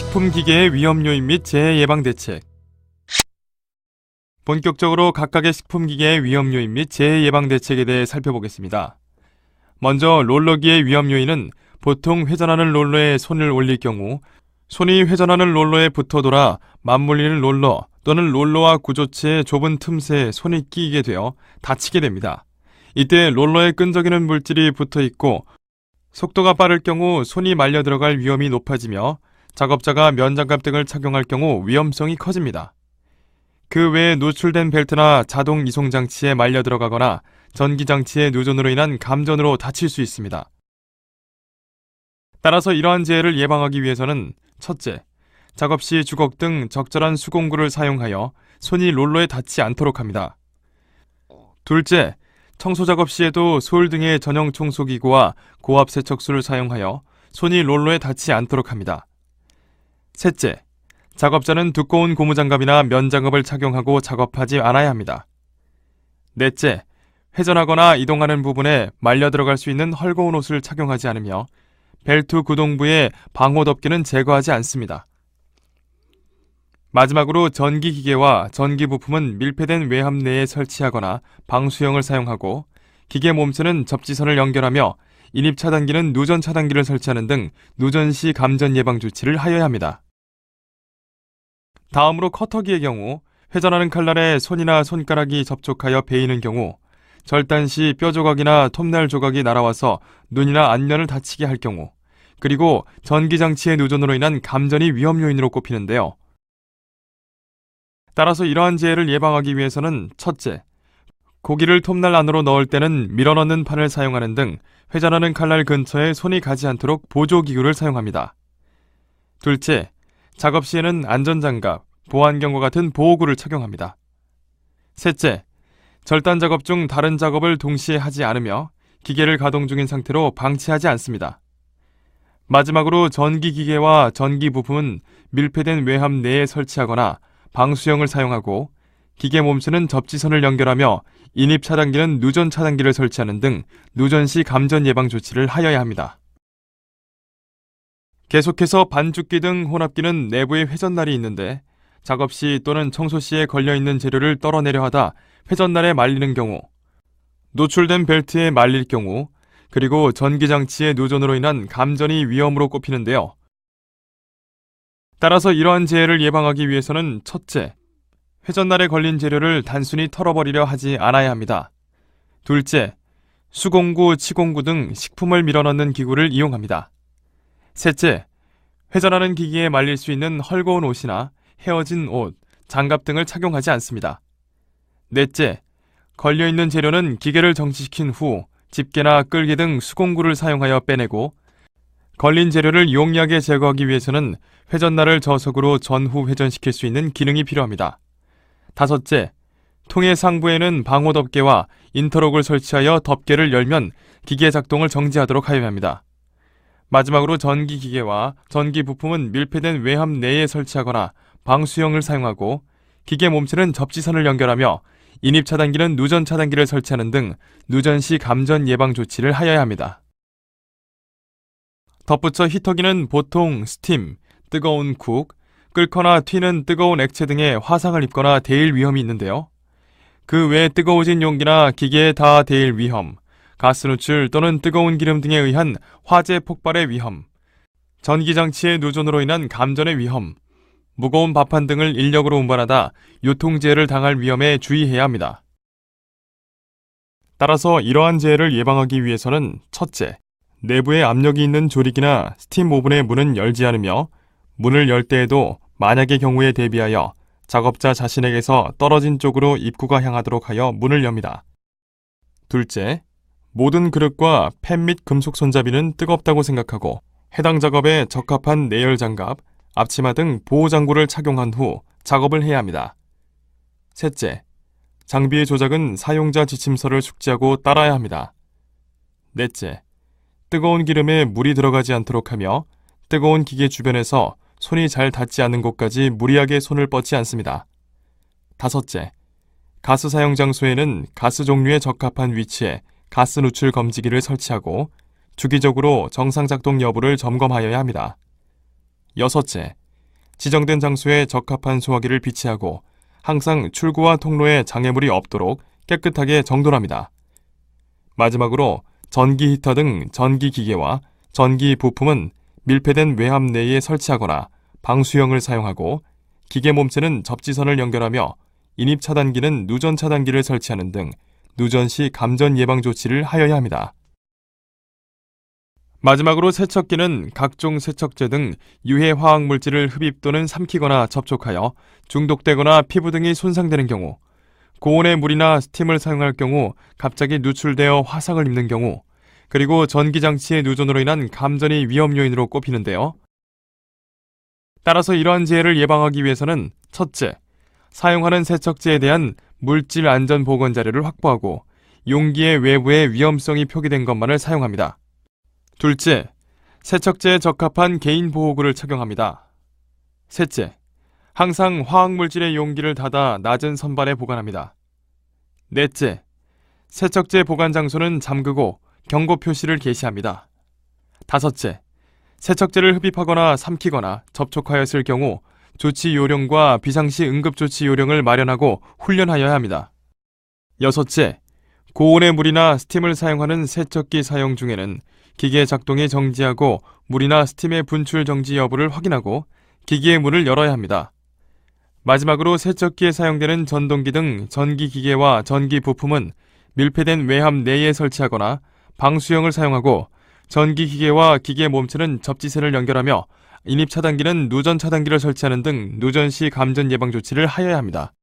식품기계의 위험 요인 및 재해 예방 대책. 본격적으로 각각의 식품기계의 위험 요인 및 재해 예방 대책에 대해 살펴보겠습니다. 먼저 롤러기의 위험 요인은 보통 회전하는 롤러에 손을 올릴 경우 손이 회전하는 롤러에 붙어 돌아 맞물리는 롤러 또는 롤러와 구조체의 좁은 틈새에 손이 끼게 되어 다치게 됩니다. 이때 롤러에 끈적이는 물질이 붙어 있고 속도가 빠를 경우 손이 말려 들어갈 위험이 높아지며 작업자가 면장갑 등을 착용할 경우 위험성이 커집니다. 그 외에 노출된 벨트나 자동 이송장치에 말려 들어가거나 전기장치의 누전으로 인한 감전으로 다칠 수 있습니다. 따라서 이러한 재해를 예방하기 위해서는 첫째, 작업 시 주걱 등 적절한 수공구를 사용하여 손이 롤러에 닿지 않도록 합니다. 둘째, 청소 작업 시에도 솔 등의 전용 청소기구와 고압 세척수를 사용하여 손이 롤러에 닿지 않도록 합니다. 셋째, 작업자는 두꺼운 고무장갑이나 면장갑을 착용하고 작업하지 않아야 합니다. 넷째, 회전하거나 이동하는 부분에 말려 들어갈 수 있는 헐거운 옷을 착용하지 않으며 벨트 구동부의 방호 덮개는 제거하지 않습니다. 마지막으로 전기기계와 전기부품은 밀폐된 외압 내에 설치하거나 방수형을 사용하고 기계 몸체는 접지선을 연결하며 인입 차단기는 누전 차단기를 설치하는 등 누전 시 감전 예방 조치를 하여야 합니다. 다음으로 커터기의 경우 회전하는 칼날에 손이나 손가락이 접촉하여 베이는 경우 절단 시 뼈 조각이나 톱날 조각이 날아와서 눈이나 안면을 다치게 할 경우 그리고 전기장치의 누전으로 인한 감전이 위험 요인으로 꼽히는데요. 따라서 이러한 재해를 예방하기 위해서는 첫째, 고기를 톱날 안으로 넣을 때는 밀어넣는 판을 사용하는 등 회전하는 칼날 근처에 손이 가지 않도록 보조기구를 사용합니다. 둘째, 작업 시에는 안전장갑, 보안경과 같은 보호구를 착용합니다. 셋째, 절단 작업 중 다른 작업을 동시에 하지 않으며 기계를 가동 중인 상태로 방치하지 않습니다. 마지막으로 전기기계와 전기부품은 밀폐된 외압 내에 설치하거나 방수형을 사용하고 기계 몸체는 접지선을 연결하며 인입 차단기는 누전 차단기를 설치하는 등 누전 시 감전 예방 조치를 하여야 합니다. 계속해서 반죽기 등 혼합기는 내부에 회전날이 있는데 작업 시 또는 청소 시에 걸려있는 재료를 떨어내려 하다 회전날에 말리는 경우, 노출된 벨트에 말릴 경우, 그리고 전기장치의 누전으로 인한 감전이 위험으로 꼽히는데요. 따라서 이러한 재해를 예방하기 위해서는 첫째, 회전날에 걸린 재료를 단순히 털어버리려 하지 않아야 합니다. 둘째, 수공구, 치공구 등 식품을 밀어넣는 기구를 이용합니다. 셋째, 회전하는 기기에 말릴 수 있는 헐거운 옷이나 헤어진 옷, 장갑 등을 착용하지 않습니다. 넷째, 걸려있는 재료는 기계를 정지시킨 후 집게나 끌기 등 수공구를 사용하여 빼내고 걸린 재료를 용이하게 제거하기 위해서는 회전날을 저속으로 전후 회전시킬 수 있는 기능이 필요합니다. 다섯째, 통의 상부에는 방호 덮개와 인터록을 설치하여 덮개를 열면 기계 작동을 정지하도록 하여야 합니다. 마지막으로 전기기계와 전기부품은 밀폐된 외압 내에 설치하거나 방수형을 사용하고 기계 몸체는 접지선을 연결하며 인입 차단기는 누전 차단기를 설치하는 등 누전 시 감전 예방 조치를 하여야 합니다. 덧붙여 히터기는 보통 스팀, 뜨거운 쿡, 끓거나 튀는 뜨거운 액체 등의 화상을 입거나 데일 위험이 있는데요. 그 외 뜨거워진 용기나 기계에 닿아 데일 위험, 가스 누출 또는 뜨거운 기름 등에 의한 화재 폭발의 위험, 전기장치의 누전으로 인한 감전의 위험, 무거운 밥판 등을 인력으로 운반하다 유통재해를 당할 위험에 주의해야 합니다. 따라서 이러한 재해를 예방하기 위해서는 첫째, 내부에 압력이 있는 조리기나 스팀 오븐의 문은 열지 않으며 문을 열 때에도 만약의 경우에 대비하여 작업자 자신에게서 떨어진 쪽으로 입구가 향하도록 하여 문을 엽니다. 둘째, 모든 그릇과 팬 및 금속 손잡이는 뜨겁다고 생각하고 해당 작업에 적합한 내열 장갑, 앞치마 등 보호장구를 착용한 후 작업을 해야 합니다. 셋째, 장비의 조작은 사용자 지침서를 숙지하고 따라야 합니다. 넷째, 뜨거운 기름에 물이 들어가지 않도록 하며 뜨거운 기계 주변에서 손이 잘 닿지 않는 곳까지 무리하게 손을 뻗지 않습니다. 다섯째, 가스 사용 장소에는 가스 종류에 적합한 위치에 가스 누출 검지기를 설치하고 주기적으로 정상 작동 여부를 점검하여야 합니다. 여섯째, 지정된 장소에 적합한 소화기를 비치하고 항상 출구와 통로에 장애물이 없도록 깨끗하게 정돈합니다. 마지막으로 전기 히터 등 전기 기계와 전기 부품은 밀폐된 외압 내에 설치하거나 방수형을 사용하고 기계 몸체는 접지선을 연결하며 인입 차단기는 누전 차단기를 설치하는 등 누전 시 감전 예방 조치를 하여야 합니다. 마지막으로 세척기는 각종 세척제 등 유해 화학 물질을 흡입 또는 삼키거나 접촉하여 중독되거나 피부 등이 손상되는 경우, 고온의 물이나 스팀을 사용할 경우 갑자기 누출되어 화상을 입는 경우, 그리고 전기장치의 누전으로 인한 감전이 위험 요인으로 꼽히는데요. 따라서 이러한 재해를 예방하기 위해서는 첫째, 사용하는 세척제에 대한 물질 안전 보건 자료를 확보하고 용기의 외부에 위험성이 표기된 것만을 사용합니다. 둘째, 세척제에 적합한 개인 보호구를 착용합니다. 셋째, 항상 화학물질의 용기를 닫아 낮은 선반에 보관합니다. 넷째, 세척제 보관 장소는 잠그고 경고 표시를 게시합니다. 다섯째, 세척제를 흡입하거나 삼키거나 접촉하였을 경우 조치 요령과 비상시 응급조치 요령을 마련하고 훈련하여야 합니다. 여섯째, 고온의 물이나 스팀을 사용하는 세척기 사용 중에는 기계 작동이 정지하고 물이나 스팀의 분출 정지 여부를 확인하고 기기의 문을 열어야 합니다. 마지막으로 세척기에 사용되는 전동기 등 전기기계와 전기 부품은 밀폐된 외압 내에 설치하거나 방수형을 사용하고 전기기계와 기계 몸체는 접지선을 연결하며 인입 차단기는 누전 차단기를 설치하는 등 누전 시 감전 예방 조치를 하여야 합니다.